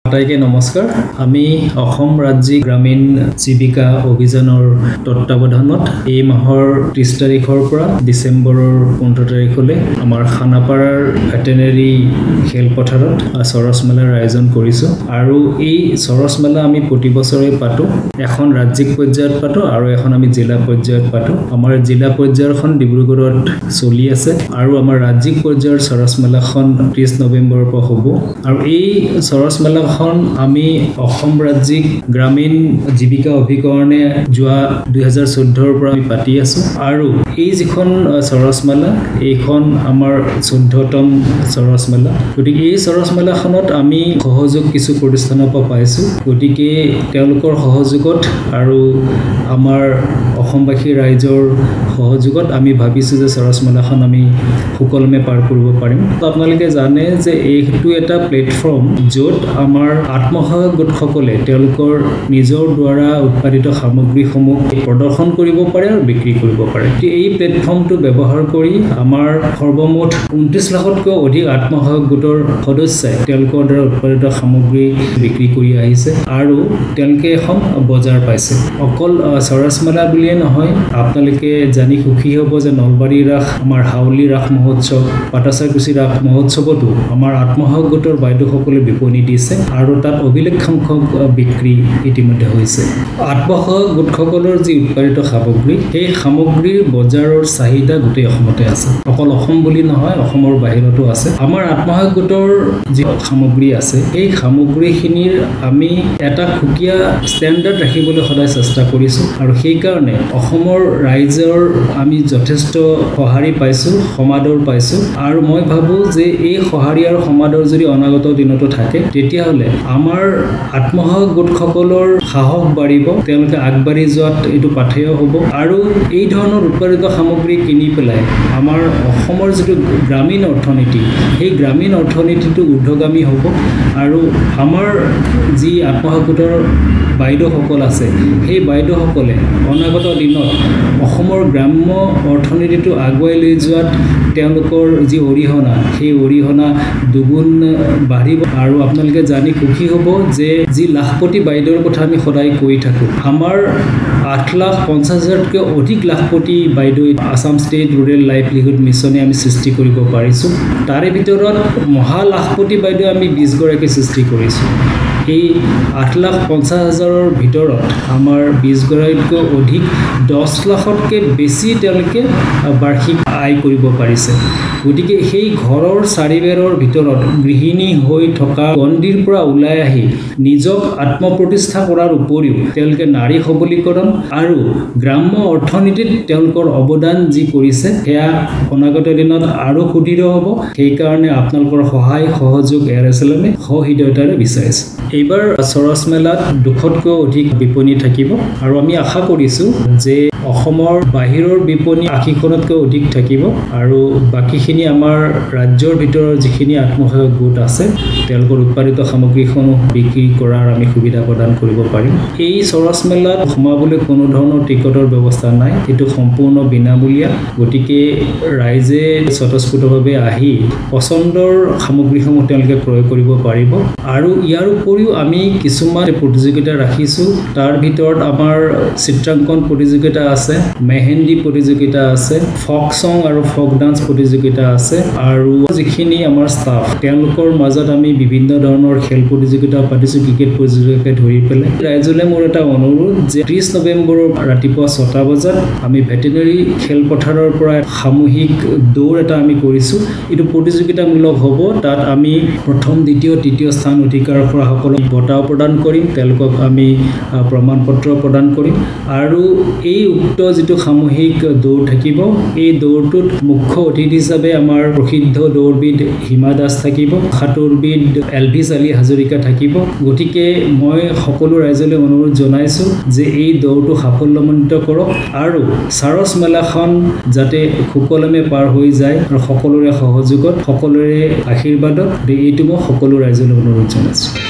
আটাইকে নমস্কাৰ আমি অসম ৰাজ্যিক গ্ৰামীণ জীৱিকা অভিযানৰ তত্ত্বাৱধানত এই মাহৰ 30 তাৰিখৰ পৰা ডিসেম্বৰৰ 15 তাৰিখলৈ আমাৰ খানাপাৰাৰ ভেটেনেৰী খেলপথাৰত সৰস মেলাৰ আয়োজন কৰিছো আৰু এই সৰস মেলা আমি প্ৰতি বছৰে পাতো এখন ৰাজ্যিক পৰ্যায়ত পাতো আৰু এখন আমি জিলা পৰ্যায়ত পাতো আমাৰ জিলা পৰ্যায়ৰখন ডিব্ৰুগড়ত চলি আছে আৰু আমাৰ ৰাজ্যিক পৰ্যায়ৰ সৰস মেলাখন 30 নৱেম্বৰৰ পৰা হ'ব আৰু এই সৰস মেলাখন আমি অসম ৰাজ্যিক গ্ৰামীণ জীৱিকা অভিকৰণে যোৱা 2014 পৰা আমি পাতি আছো আৰু এই যিখন সৰস মেলা এইখন আমাৰ 14তম সৰস মেলা গতিকে এই সৰস মেলাখনত আমি সহযোগ কিছু প্ৰতিষ্ঠানৰ পৰা পাইছো গতিকে তেওঁলোকৰ সহযোগত আৰু আমাৰ অসমবাসী ৰাইজৰ সহযোগত আমি ভাবিছো যে সৰস মেলাখন আমি সুকলমে পাৰ কৰিব পাৰিম আপোনালোকে জানে যে এইটো এটা প্লেটফৰ্ম য'ত আমাৰ আত্মসহায়ক গোটসকলে তেওঁলোকৰ নিজৰ দ্বাৰা উৎপাদিত সামগ্ৰীসমূহ প্ৰদৰ্শন কৰিব পাৰে আৰু বিক্ৰী কৰিব পাৰে এই প্লেটফৰ্মটো ব্যৱহাৰ কৰি আমাৰ সৰ্বমুঠ 29 লাখতকৈ অধিক আত্মসহায়ক গোটৰ সদস্যই তেওঁলোকৰ দ্বাৰা উৎপাদিত সামগ্ৰী বিক্ৰী কৰি আহিছে আৰু তেওঁলোকে এখন বজাৰ পাইছে অকল সৰস মেলা বুলিয়ে নহয় আপোনালোকে জানি সুখী হ'ব যে নলবাৰী ৰাস আমাৰ হাউলি ৰাস মহোৎসৱ পাটাচাকুচি ৰাস মহোৎসৱতো আমাৰ আত্মসহায়ক গোটৰ বাইদেউসকলে বিপণী দিছে আৰু তাত অভিলেখ সংখ্যক বিক্ৰী ইতিমধ্যে হৈছে আত্মসহায়ক গোটসকলৰ যি উৎপাদিত সামগ্ৰী সেই সামগ্ৰীৰ বজাৰৰ চাহিদা গোটেই অসমতে আছে অকল অসম বুলি নহয় অসমৰ বাহিৰতো আছে আমাৰ আত্মসহায়ক গোটৰ যি সামগ্ৰী আছে এই সামগ্ৰীখিনিৰ আমি এটা খুকিয়া ষ্টেণ্ডাৰ্ড ৰাখিবলৈ সদায় চেষ্টা কৰিছো আৰু সেই কাৰণে অসমৰ ৰাইজৰ আমি যথেষ্ট সঁহাৰি পাইছো সমাদৰ পাইছো আৰু মই ভাবো যে এই সঁহাৰি আৰু সমাদৰ যদি অনাগত দিনতো থাকে তেতিয়াহলে আমাৰ আত্মসহায়ক গোটসকলৰ সাহস বাঢ়িব তেওঁলোকে আগবাঢ়ি যোৱাত এইটো পাথেয় হ'ব আৰু এই ধৰণৰ উৎপাদিত সামগ্ৰী কিনি পেলাই আমাৰ অসমৰ যিটো গ্ৰামীণ অৰ্থনীতি সেই গ্ৰামীণ অৰ্থনীতিটো ঊৰ্ধ্বগামী হ'ব আৰু আমাৰ যি আত্মসহায়ক গোটৰ বাইদেউসকল আছে সেই বাইদেউসকলে অনাগত দিনত অসমৰ গ্ৰাম্য অৰ্থনীতিটো আগুৱাই লৈ যোৱাত তেওঁলোকৰ যি অৰিহণা সেই অৰিহণা দুগুণ বাঢ়িব আৰু আপোনালোকে জানি সুখী হ'ব যে যি লাখপতি বাইদেউৰ কথা আমি সদায় কৈ থাকো আমাৰ 8,50,000তকৈ অধিক লাখপতি বাইদেউ আসাম ষ্টেট ৰুৰেল লাইভলিহুড মিছনে আমি সৃষ্টি কৰিব পাৰিছো তাৰে ভিতৰত মহা লাখপতি বাইদেউ আমি 20 গৰাকী সৃষ্টি কৰিছো এই 8,50,000ৰ ভিতৰত আমাৰ 20 গৰাকীতকৈ অধিক 10 লাখতকৈ বেছি তেওঁলোকে বাৰ্ষিক আয় কৰিব পাৰিছে গতিকে সেই ঘৰৰ চাৰিবেৰৰ ভিতৰত গৃহিণী হৈ থকা গণ্ডিৰ পৰা ওলাই আহি নিজক আত্মপ্ৰতিষ্ঠা কৰাৰ উপৰিও তেওঁলোকে নাৰী সবলীকৰণ আৰু গ্ৰাম্য অৰ্থনীতিত তেওঁলোকৰ অৱদান যি কৰিছে সেয়া অনাগত দিনত আৰু সুদৃঢ় হ'ব সেইকাৰণে আপোনালোকৰ সহায় সহযোগ এয়াৰএছএলএমে সহৃদয়তাৰে বিচাৰিছে এইবাৰ সৰস মেলাত 200তকৈ অধিক বিপণী থাকিব আৰু আমি আশা কৰিছো যে অসমৰ বাহিৰৰ বিপণী 80খনতকৈ অধিক থাকিব আৰু বাকিখিনি আমাৰ ৰাজ্যৰ ভিতৰৰ যিখিনি আত্মসহায়ক গোট আছে তেওঁলোকৰ উৎপাদিত সামগ্ৰীসমূহ বিক্ৰী কৰাৰ আমি সুবিধা প্ৰদান কৰিব পাৰিম এই সৰস মেলাত সোমাবলৈ কোনো ধৰণৰ টিকটৰ ব্যৱস্থা নাই এইটো সম্পূৰ্ণ বিনামূলীয়া গতিকে ৰাইজে স্বতঃস্ফূৰ্তভাৱে আহি পচন্দৰ সামগ্ৰীসমূহ তেওঁলোকে ক্ৰয় কৰিব পাৰিব আৰু ইয়াৰ উপৰিও আমি কিছুমান প্ৰতিযোগিতা ৰাখিছো তাৰ ভিতৰত আমাৰ চিত্ৰাংকন প্ৰতিযোগিতা আছে মেহেন্দি প্ৰতিযোগিতা আছে ফক সং আৰু ফক ডান্স প্ৰতিযোগিতা আছে আৰু যিখিনি আমাৰ ষ্টাফ তেওঁলোকৰ মাজত আমি বিভিন্ন ধৰণৰ খেল প্ৰতিযোগিতা পাতিছো ক্ৰিকেট প্ৰতিযোগিতাকে ধৰি পেলাই ৰাইজলৈ মোৰ এটা অনুৰোধ যে 30 নৱেম্বৰৰ ৰাতিপুৱা 6টা বজাত আমি ভেটেনেৰী খেলপথাৰৰ পৰা সামূহিক দৌৰ এটা আমি কৰিছো এইটো প্ৰতিযোগিতামূলক হ'ব তাত আমি প্ৰথম দ্বিতীয় তৃতীয় স্থান অধিকাৰ কৰা সকলক বঁটা প্ৰদান কৰিম তেওঁলোকক আমি প্ৰমাণপত্ৰ প্ৰদান কৰিম আৰু এই উক্ত যিটো সামূহিক দৌৰ থাকিব এই দৌৰটোত মুখ্য অতিথি হিচাপে আমাৰ প্ৰসিদ্ধ দৌৰবিদ হিমা দাস থাকিব সাঁতোৰবিদ এলভিছ আলী হাজৰিকা থাকিব গতিকে মই সকলো ৰাইজলৈ অনুৰোধ জনাইছো যে এই দৌৰটো সাফল্যমণ্ডিত কৰক আৰু সৰস মেলাখন যাতে সুকলমে পাৰ হৈ যায় আৰু সকলোৰে সহযোগত সকলোৰে আশীৰ্বাদত এইটো মই সকলো ৰাইজলৈ অনুৰোধ জনাইছো